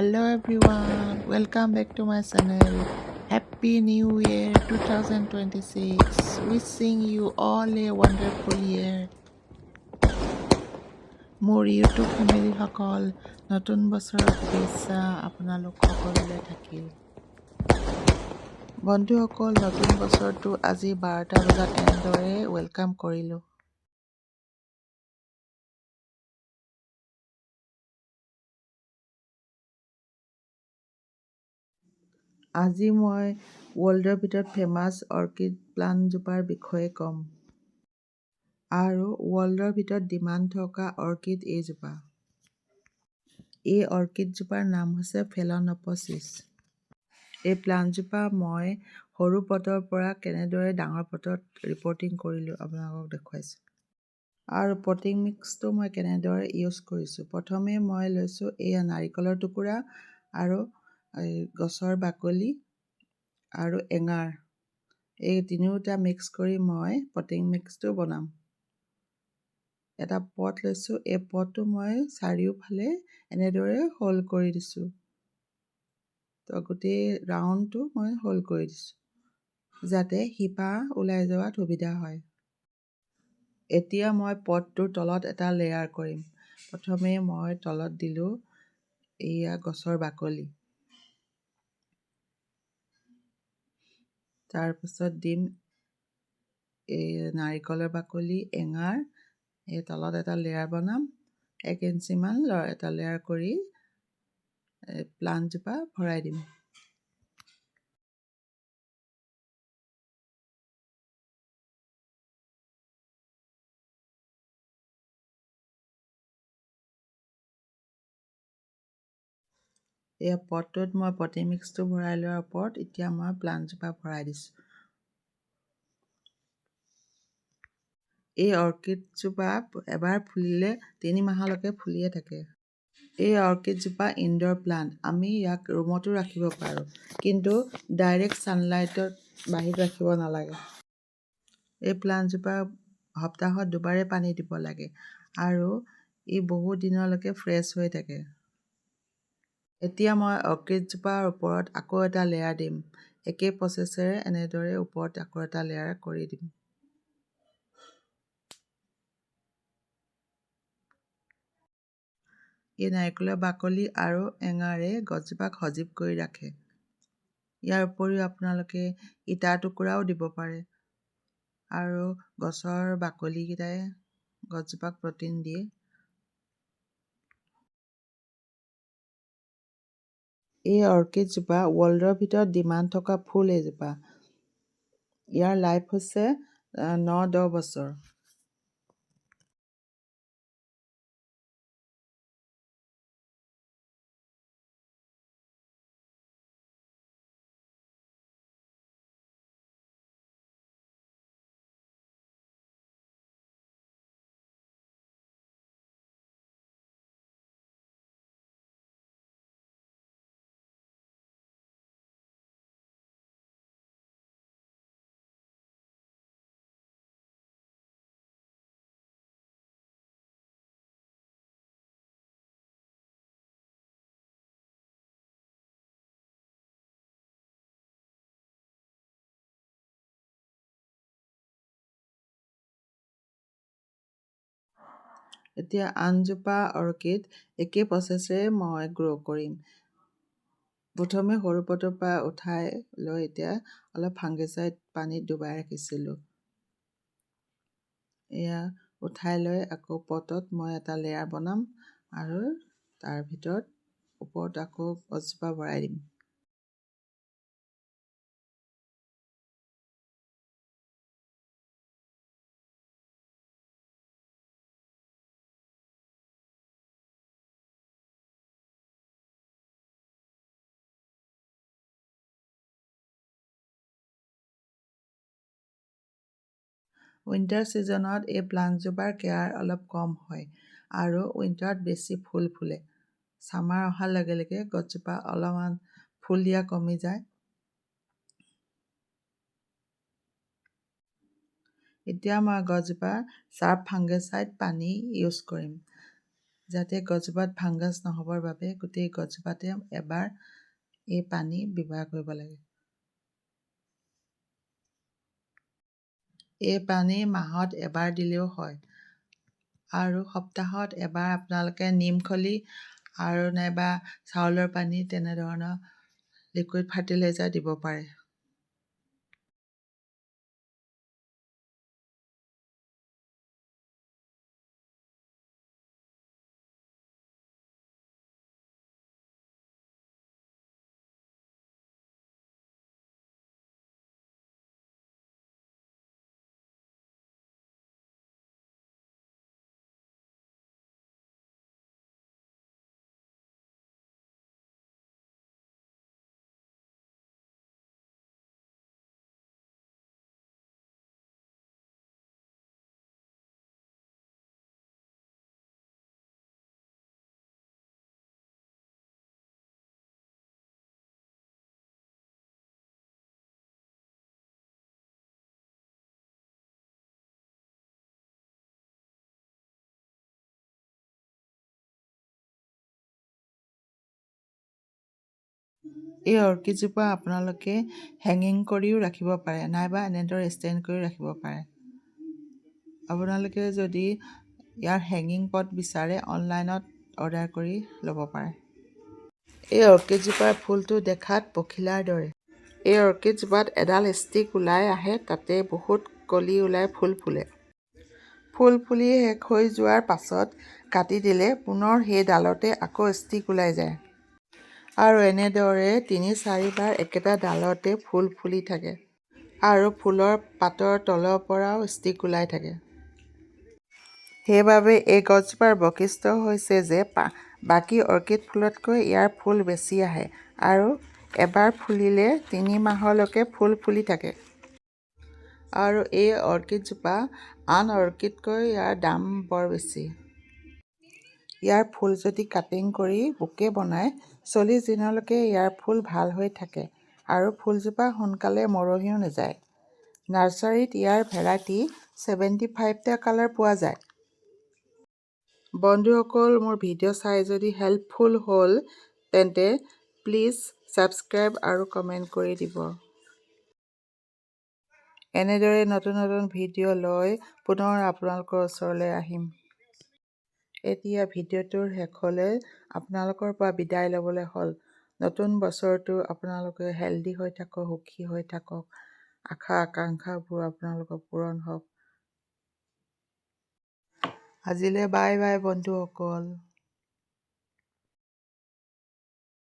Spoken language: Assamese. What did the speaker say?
Hello everyone, welcome back to my channel. Happy New Year 2026. Wishing you all a wonderful year. মোৰ ইউটিউব ফেমিলিসকল নতুন বছৰৰ শুভেচ্ছা আপোনালোক সকলোলৈ থাকিল। বন্ধুসকল, নতুন বছৰটো আজি 12টা বজাত এনেদৰে ৱেলকাম কৰিলোঁ। আজি মই ৱৰ্ল্ডৰ ভিতৰত ফেমাছ অৰ্কিড প্লাণ্টজোপাৰ বিষয়ে ক'ম। আৰু ৱৰ্ল্ডৰ ভিতৰত ডিমাণ্ড থকা অৰ্কিড এইজোপা। এই অৰ্কিডজোপাৰ নাম হৈছে ফেলনপচিছ। এই প্লাণ্টজোপা মই সৰু পটৰ পৰা কেনেদৰে ডাঙৰ পটত ৰিপৰ্টিং কৰিলোঁ আপোনালোকক দেখুৱাইছোঁ। আৰু পটিং মিক্সটো মই কেনেদৰে ইউজ কৰিছোঁ। প্ৰথমে মই লৈছোঁ এয়া নাৰিকলৰ টুকুৰা আৰু গছৰ বাকলি আৰু এঙাৰ, এই তিনিওটা মিক্স কৰি মই পটিং মিক্সটো বনাম। এটা পট লৈছোঁ, এই পটটো মই চাৰিওফালে এনেদৰে হোল কৰি দিছোঁ। তো গোটেই ৰাউণ্ডটো মই হোল কৰি দিছোঁ যাতে শিপা ওলাই যোৱাত সুবিধা হয়। এতিয়া মই পটটোৰ তলত এটা লেয়াৰ কৰিম। প্ৰথমে মই তলত দিলোঁ এয়া গছৰ বাকলি, তাৰপিছত দিম এই নাৰিকলৰ বাকলি, এঙাৰ, এই তলত এটা লেয়াৰ বনাম। 1 ইঞ্চিমান এটা লেয়াৰ কৰি প্লাণ্টজোপা ভৰাই দিম। এই পটটোত মই পটিং মিক্সটো ভৰাই লোৱাৰ ওপৰত এতিয়া মই প্লাণ্টজোপা ভৰাই দিছোঁ। এই অৰ্কিডজোপা এবাৰ ফুলিলে 3 মাহলৈকে ফুলিয়ে থাকে। এই অৰ্কিডজোপা ইনডোৰ প্লাণ্ট। আমি ইয়াক ৰুমতো ৰাখিব পাৰোঁ, কিন্তু ডাইৰেক্ট ছানলাইটত বাহিৰত ৰাখিব নালাগে। এই প্লাণ্টজোপা সপ্তাহত দুবাৰেই পানী দিব লাগে আৰু ই বহুত দিনলৈকে ফ্ৰেছ হৈ থাকে। এতিয়া মই অৰ্কিডজোপাৰ ওপৰত আকৌ এটা লেয়াৰ দিম। একেই প্ৰচেছেৰে এনেদৰে ওপৰত আকৌ এটা লেয়াৰ কৰি দিম। এই নাৰিকলৰ বাকলি আৰু এঙাৰে গছজোপাক সজীৱ কৰি ৰাখে। ইয়াৰ উপৰিও আপোনালোকে ইটাৰ টুকুৰাও দিব পাৰে আৰু গছৰ বাকলিকেইটাই গছজোপাক প্ৰটিন দিয়ে। এই অৰ্কিডজোপা ৱৰ্ল্ডৰ ভিতৰত ডিমাণ্ড থকা ফুল এজোপা। ইয়াৰ লাইফ হৈছে 9-10 বছৰ। এতিয়া আনজোপা অৰ্কিড একেই প্ৰচেছেৰে মই গ্ৰ' কৰিম। প্ৰথমে সৰু পটৰ পৰা উঠাই লৈ এতিয়া অলপ ফাংগিচাইড পানীত ডুবাই ৰাখিছিলোঁ। এয়া উঠাই লৈ আকৌ পটত মই এটা লেয়াৰ বনাম আৰু তাৰ ভিতৰত ওপৰত আকৌ গছজোপা ভৰাই দিম। উইণ্টাৰ ছিজনত এই প্লাণ্টজোপাৰ কেয়াৰ অলপ কম হয় আৰু উইণ্টাৰত বেছি ফুল ফুলে। ছামাৰ অহাৰ লগে লগে গছজোপা অলপমান ফুল দিয়া কমি যায়। এতিয়া মই গছজোপা চাৰ্প ফাংগিচাইড পানী ইউজ কৰিম যাতে গছজোপাত ফাংগাছ নহ'বৰ বাবে গোটেই গছজোপাতে এবাৰ এই পানী ব্যৱহাৰ কৰিব লাগে। এই পানী মাহত এবাৰ দিলেও হয় আৰু সপ্তাহত এবাৰ আপোনালোকে নিমখলি আৰু নাইবা চাউলৰ পানী তেনেধৰণৰ লিকুইড ফাৰ্টিলাইজাৰ দিব পাৰে। এই অৰ্কিডজোপা আপোনালোকে হেঙিং কৰিও ৰাখিব পাৰে নাইবা এনেদৰে ষ্টেণ্ড কৰিও ৰাখিব পাৰে। আপোনালোকে যদি ইয়াৰ হেঙিং পট বিচাৰে অনলাইনত অৰ্ডাৰ কৰি ল'ব পাৰে। এই অৰ্কিডজোপাৰ ফুলটো দেখাত পখিলাৰ দৰে। এই অৰ্কিডজোপাত এডাল ষ্টিক ওলাই আহে, তাতে বহুত কলি ওলাই ফুল ফুলে। ফুল ফুলি শেষ হৈ যোৱাৰ পাছত কাটি দিলে পুনৰ সেই ডালতে আকৌ ষ্টিক ওলাই যায়। আৰু এনেদৰে ৩-৪ বাৰ একেটা ডালতে ফুল ফুলি থাকে আৰু ফুলৰ পাতৰ তলৰ পৰাও ষ্টিক ওলাই থাকে। সেইবাবে এই গছজোপাৰ বৈশিষ্ট্য হৈছে যে বাকী অৰ্কিড ফুলতকৈ ইয়াৰ ফুল বেছি আহে আৰু এবাৰ ফুলিলে ৩ মাহলৈকে ফুল ফুলি থাকে। আৰু এই অৰ্কিডজোপা আন অৰ্কিডতকৈ ইয়াৰ দাম বৰ বেছি। ইয়াৰ ফুল যদি কাটিং কৰি বুকে বনায় ৪০ দিনলৈকে ইয়াৰ ফুল ভাল হৈ থাকে আৰু ফুলজোপা সোনকালে মৰহিও নাযায়। নাৰ্চাৰীত ইয়াৰ ভেৰাইটি ৭৫টা কালাৰ পোৱা যায়। বন্ধুসকল, মোৰ ভিডিঅ' চাই যদি হেল্পফুল হ'ল তেন্তে প্লিজ ছাবস্ক্ৰাইব আৰু কমেণ্ট কৰি দিব। এনেদৰে নতুন নতুন ভিডিঅ' লৈ পুনৰ আপোনালোকৰ ওচৰলৈ আহিম। এতিয়া ভিডিঅ'টোৰ শেষলৈ আপোনালোকৰ পৰা বিদায় ল'বলৈ হ'ল। নতুন বছৰটো আপোনালোকে হেল্ডি হৈ থাকক, সুখী হৈ থাকক, আশা আকাংক্ষাবোৰ আপোনালোকৰ পূৰণ হওক। আজিলৈ বাই বাই বন্ধুসকল।